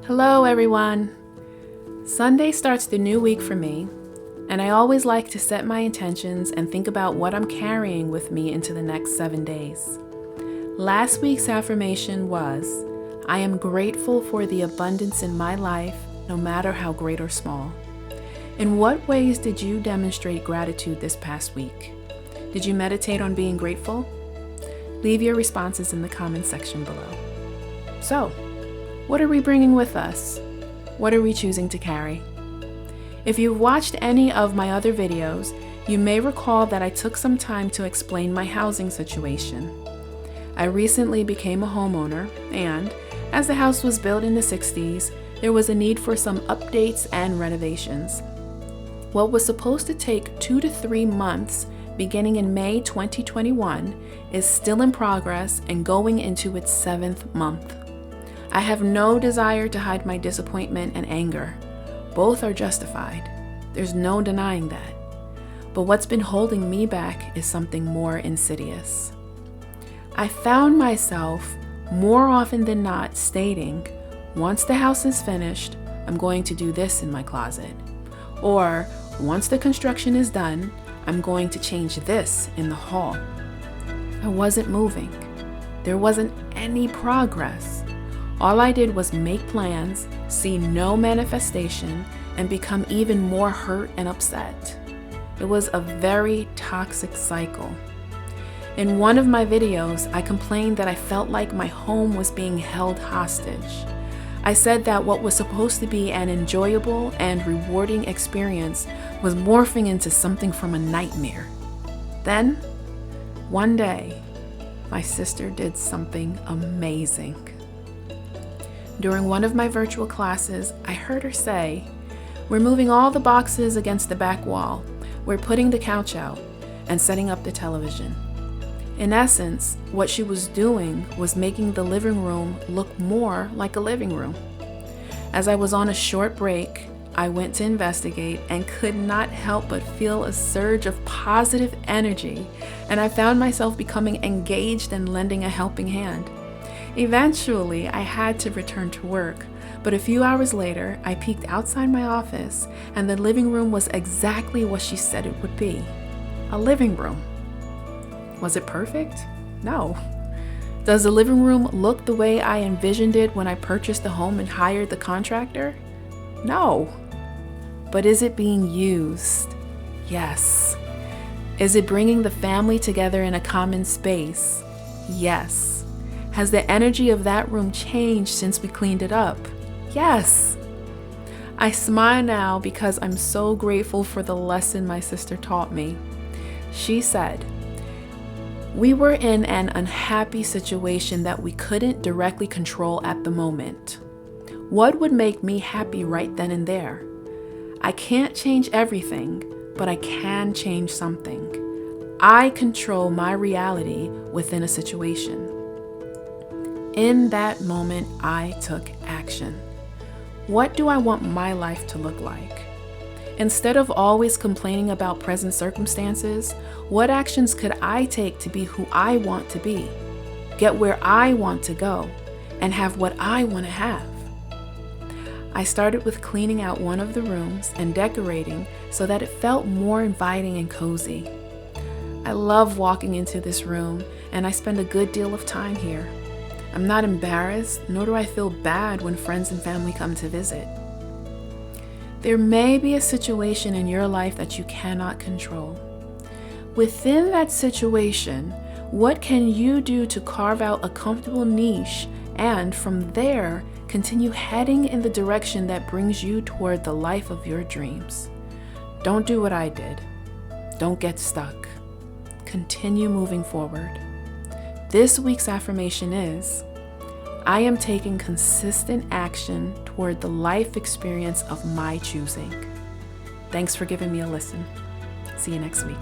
Hello everyone! Sunday starts the new week for me, and I always like to set my intentions and think about what I'm carrying with me into the next 7 days. Last week's affirmation was, I am grateful for the abundance in my life, no matter how great or small. In what ways did you demonstrate gratitude this past week? Did you meditate on being grateful? Leave your responses in the comments section below. So, what are we bringing with us? What are we choosing to carry? If you've watched any of my other videos, you may recall that I took some time to explain my housing situation. I recently became a homeowner, and as the house was built in the 60s, there was a need for some updates and renovations. What was supposed to take 2 to 3 months beginning in May 2021 is still in progress and going into its 7th month. I have no desire to hide my disappointment and anger. Both are justified. There's no denying that. But what's been holding me back is something more insidious. I found myself more often than not stating, once the house is finished, I'm going to do this in my closet. Or, once the construction is done, I'm going to change this in the hall. I wasn't moving. There wasn't any progress. All I did was make plans, see no manifestation, and become even more hurt and upset. It was a very toxic cycle. In one of my videos, I complained that I felt like my home was being held hostage. I said that what was supposed to be an enjoyable and rewarding experience was morphing into something from a nightmare. Then, one day, my sister did something amazing. During one of my virtual classes, I heard her say, "We're moving all the boxes against the back wall. We're putting the couch out and setting up the television." In essence, what she was doing was making the living room look more like a living room. As I was on a short break, I went to investigate and could not help but feel a surge of positive energy, and I found myself becoming engaged and lending a helping hand. Eventually, I had to return to work, but a few hours later, I peeked outside my office, and the living room was exactly what she said it would be, a living room. Was it perfect? No. Does the living room look the way I envisioned it when I purchased the home and hired the contractor? No. But is it being used? Yes. Is it bringing the family together in a common space? Yes. Has the energy of that room changed since we cleaned it up? Yes. I smile now because I'm so grateful for the lesson my sister taught me. She said, "We were in an unhappy situation that we couldn't directly control at the moment. What would make me happy right then and there? I can't change everything, but I can change something. I control my reality within a situation." In that moment, I took action. What do I want my life to look like? Instead of always complaining about present circumstances, what actions could I take to be who I want to be, get where I want to go, and have what I want to have? I started with cleaning out one of the rooms and decorating so that it felt more inviting and cozy. I love walking into this room, and I spend a good deal of time here. I'm not embarrassed, nor do I feel bad when friends and family come to visit. There may be a situation in your life that you cannot control. Within that situation, what can you do to carve out a comfortable niche and from there, continue heading in the direction that brings you toward the life of your dreams? Don't do what I did. Don't get stuck. Continue moving forward. This week's affirmation is, I am taking consistent action toward the life experience of my choosing. Thanks for giving me a listen. See you next week.